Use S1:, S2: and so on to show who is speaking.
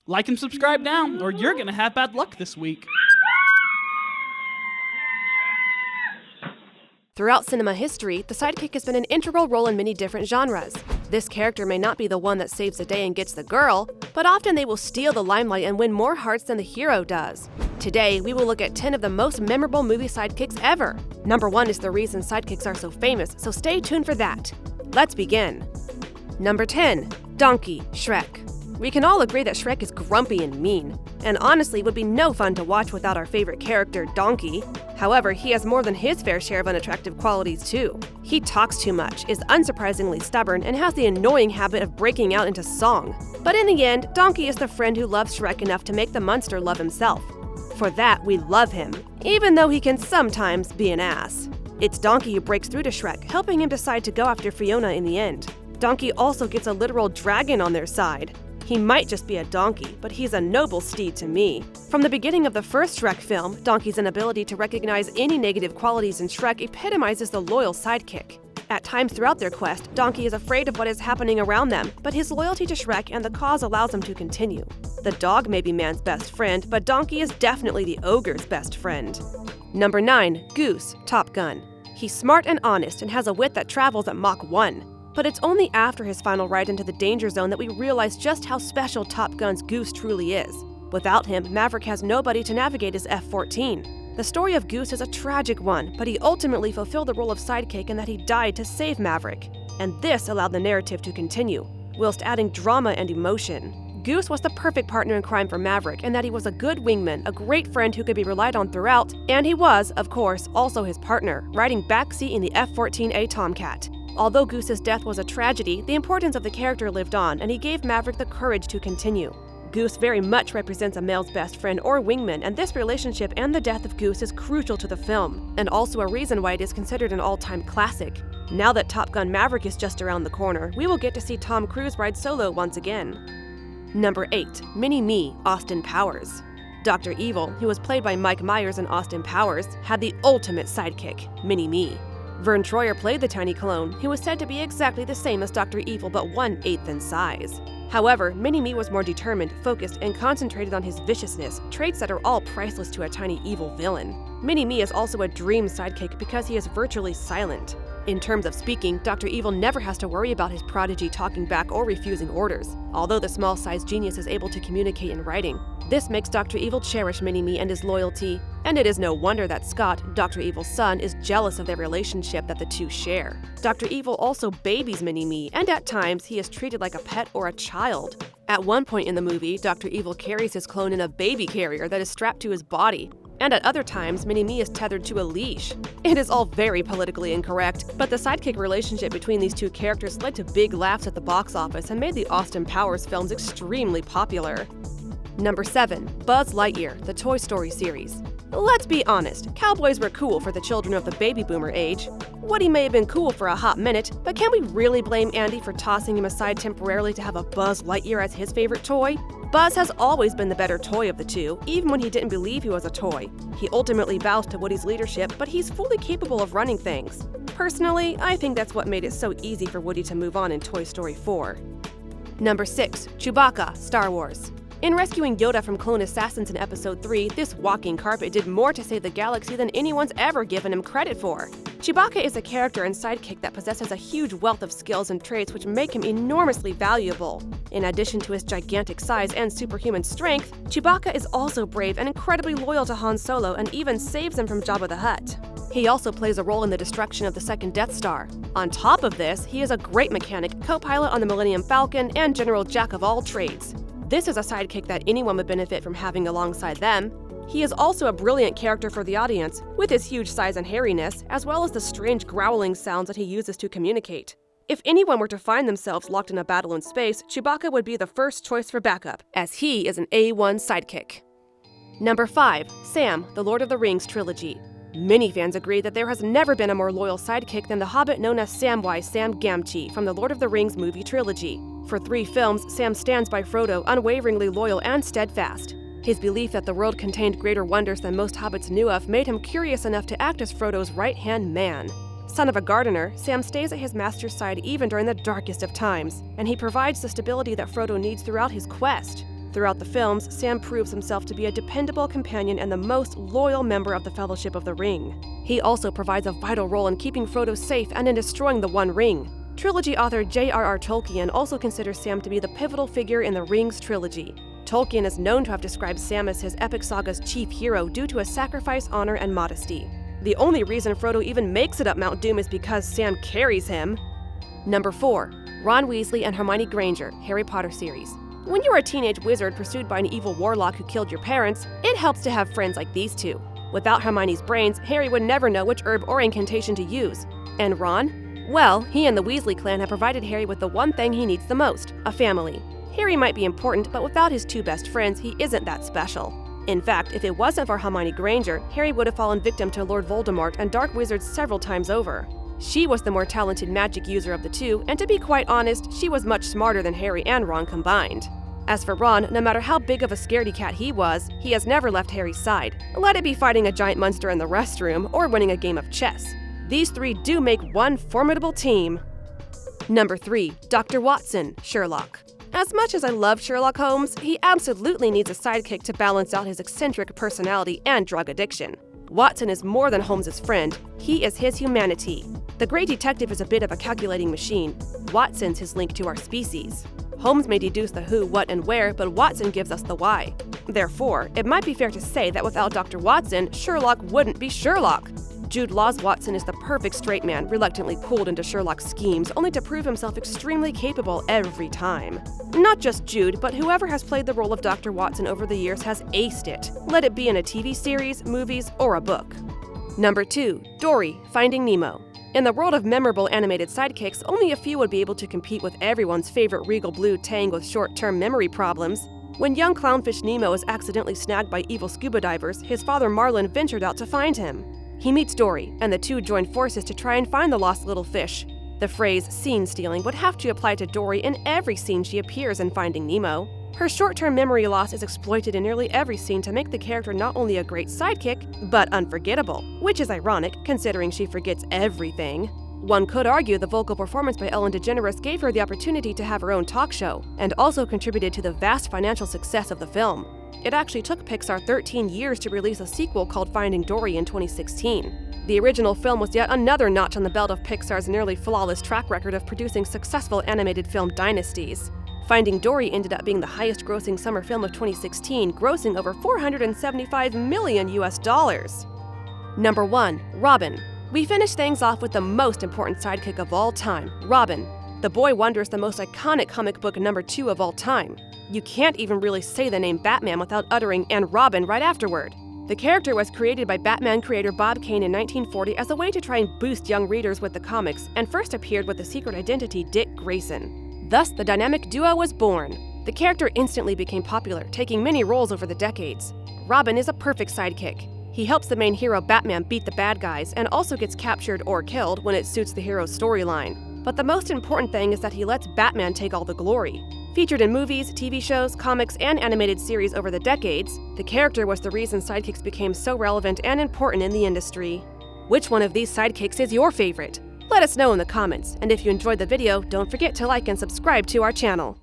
S1: Like and subscribe now, or you're gonna have bad luck this week.
S2: Throughout cinema history, the sidekick has been an integral role in many different genres. This character may not be the one that saves the day and gets the girl, but often they will steal the limelight and win more hearts than the hero does. Today, we will look at 10 of the most memorable movie sidekicks ever. Number 1 is the reason sidekicks are so famous, so stay tuned for that. Let's begin. Number 10. Donkey, Shrek. We can all agree that Shrek is grumpy and mean, and honestly would be no fun to watch without our favorite character, Donkey. However, he has more than his fair share of unattractive qualities too. He talks too much, is unsurprisingly stubborn, and has the annoying habit of breaking out into song. But in the end, Donkey is the friend who loves Shrek enough to make the monster love himself. For that, we love him, even though he can sometimes be an ass. It's Donkey who breaks through to Shrek, helping him decide to go after Fiona in the end. Donkey also gets a literal dragon on their side. He might just be a donkey, but he's a noble steed to me. From the beginning of the first Shrek film, Donkey's inability to recognize any negative qualities in Shrek epitomizes the loyal sidekick. At times throughout their quest, Donkey is afraid of what is happening around them, but his loyalty to Shrek and the cause allows him to continue. The dog may be man's best friend, but Donkey is definitely the ogre's best friend. Number 9. Goose, Top Gun. He's smart and honest and has a wit that travels at Mach 1. But it's only after his final ride into the danger zone that we realize just how special Top Gun's Goose truly is. Without him, Maverick has nobody to navigate his F-14. The story of Goose is a tragic one, but he ultimately fulfilled the role of sidekick in that he died to save Maverick. And this allowed the narrative to continue, whilst adding drama and emotion. Goose was the perfect partner in crime for Maverick in that he was a good wingman, a great friend who could be relied on throughout, and he was, of course, also his partner, riding backseat in the F-14A Tomcat. Although Goose's death was a tragedy, the importance of the character lived on, and he gave Maverick the courage to continue. Goose very much represents a male's best friend or wingman, and this relationship and the death of Goose is crucial to the film, and also a reason why it is considered an all-time classic. Now that Top Gun Maverick is just around the corner, we will get to see Tom Cruise ride solo once again. Number 8. Mini-Me, Austin Powers. Dr. Evil, who was played by Mike Myers in Austin Powers, had the ultimate sidekick, Mini-Me. Vern Troyer played the tiny clone, who was said to be exactly the same as Dr. Evil but 1/8 in size. However, Mini-Me was more determined, focused, and concentrated on his viciousness, traits that are all priceless to a tiny evil villain. Mini-Me is also a dream sidekick because he is virtually silent. In terms of speaking, Dr. Evil never has to worry about his prodigy talking back or refusing orders, although the small-sized genius is able to communicate in writing. This makes Dr. Evil cherish Mini-Me and his loyalty, and it is no wonder that Scott, Dr. Evil's son, is jealous of their relationship that the two share. Dr. Evil also babies Mini-Me, and at times he is treated like a pet or a child. At one point in the movie, Dr. Evil carries his clone in a baby carrier that is strapped to his body, and at other times, Mini-Me is tethered to a leash. It is all very politically incorrect, but the sidekick relationship between these two characters led to big laughs at the box office and made the Austin Powers films extremely popular. Number 7. Buzz Lightyear, the Toy Story series. Let's be honest, cowboys were cool for the children of the baby boomer age. Woody may have been cool for a hot minute, but can we really blame Andy for tossing him aside temporarily to have a Buzz Lightyear as his favorite toy? Buzz has always been the better toy of the two, even when he didn't believe he was a toy. He ultimately bows to Woody's leadership, but he's fully capable of running things. Personally, I think that's what made it so easy for Woody to move on in Toy Story 4. Number 6. Chewbacca, Star Wars. In rescuing Yoda from clone assassins in Episode 3, this walking carpet did more to save the galaxy than anyone's ever given him credit for. Chewbacca is a character and sidekick that possesses a huge wealth of skills and traits which make him enormously valuable. In addition to his gigantic size and superhuman strength, Chewbacca is also brave and incredibly loyal to Han Solo and even saves him from Jabba the Hutt. He also plays a role in the destruction of the second Death Star. On top of this, he is a great mechanic, co-pilot on the Millennium Falcon, and general jack of all trades. This is a sidekick that anyone would benefit from having alongside them. He is also a brilliant character for the audience, with his huge size and hairiness, as well as the strange growling sounds that he uses to communicate. If anyone were to find themselves locked in a battle in space, Chewbacca would be the first choice for backup, as he is an A1 sidekick. Number 5. Sam, the Lord of the Rings trilogy. Many fans agree that there has never been a more loyal sidekick than the hobbit known as Samwise Sam Gamgee from the Lord of the Rings movie trilogy. For 3 films, Sam stands by Frodo, unwaveringly loyal and steadfast. His belief that the world contained greater wonders than most hobbits knew of made him curious enough to act as Frodo's right-hand man. Son of a gardener, Sam stays at his master's side even during the darkest of times, and he provides the stability that Frodo needs throughout his quest. Throughout the films, Sam proves himself to be a dependable companion and the most loyal member of the Fellowship of the Ring. He also provides a vital role in keeping Frodo safe and in destroying the One Ring. Trilogy author J.R.R. Tolkien also considers Sam to be the pivotal figure in the Rings trilogy. Tolkien is known to have described Sam as his epic saga's chief hero due to his sacrifice, honor, and modesty. The only reason Frodo even makes it up Mount Doom is because Sam carries him. Number 4. Ron Weasley and Hermione Granger, Harry Potter series. When you're a teenage wizard pursued by an evil warlock who killed your parents, it helps to have friends like these two. Without Hermione's brains, Harry would never know which herb or incantation to use. And Ron? Well, he and the Weasley clan have provided Harry with the one thing he needs the most, a family. Harry might be important, but without his two best friends, he isn't that special. In fact, if it wasn't for Hermione Granger, Harry would have fallen victim to Lord Voldemort and dark wizards several times over. She was the more talented magic user of the two, and to be quite honest, she was much smarter than Harry and Ron combined. As for Ron, no matter how big of a scaredy cat he was, he has never left Harry's side. Let it be fighting a giant monster in the restroom or winning a game of chess. These three do make one formidable team. Number 3. Dr. Watson, Sherlock. As much as I love Sherlock Holmes, he absolutely needs a sidekick to balance out his eccentric personality and drug addiction. Watson is more than Holmes' friend, he is his humanity. The great detective is a bit of a calculating machine. Watson's his link to our species. Holmes may deduce the who, what, and where, but Watson gives us the why. Therefore, it might be fair to say that without Dr. Watson, Sherlock wouldn't be Sherlock. Jude Law's Watson is the perfect straight man, reluctantly pulled into Sherlock's schemes, only to prove himself extremely capable every time. Not just Jude, but whoever has played the role of Dr. Watson over the years has aced it, let it be in a TV series, movies, or a book. Number 2. Dory, Finding Nemo. In the world of memorable animated sidekicks, only a few would be able to compete with everyone's favorite regal blue Tang with short-term memory problems. When young clownfish Nemo is accidentally snagged by evil scuba divers, his father Marlin ventured out to find him. He meets Dory, and the two join forces to try and find the lost little fish. The phrase scene stealing would have to apply to Dory in every scene she appears in Finding Nemo. Her short-term memory loss is exploited in nearly every scene to make the character not only a great sidekick, but unforgettable, which is ironic considering she forgets everything. One could argue the vocal performance by Ellen DeGeneres gave her the opportunity to have her own talk show, and also contributed to the vast financial success of the film. It actually took Pixar 13 years to release a sequel called Finding Dory in 2016. The original film was yet another notch on the belt of Pixar's nearly flawless track record of producing successful animated film dynasties. Finding Dory ended up being the highest-grossing summer film of 2016, grossing over $475 million US. Number 1. Robin. We finish things off with the most important sidekick of all time, Robin. The Boy Wonder is the most iconic comic book number 2 of all time. You can't even really say the name Batman without uttering "and Robin" right afterward. The character was created by Batman creator Bob Kane in 1940 as a way to try and boost young readers with the comics, and first appeared with the secret identity Dick Grayson. Thus, the dynamic duo was born. The character instantly became popular, taking many roles over the decades. Robin is a perfect sidekick. He helps the main hero Batman beat the bad guys, and also gets captured or killed when it suits the hero's storyline. But the most important thing is that he lets Batman take all the glory. Featured in movies, TV shows, comics, and animated series over the decades, the character was the reason sidekicks became so relevant and important in the industry. Which one of these sidekicks is your favorite? Let us know in the comments, and if you enjoyed the video, don't forget to like and subscribe to our channel.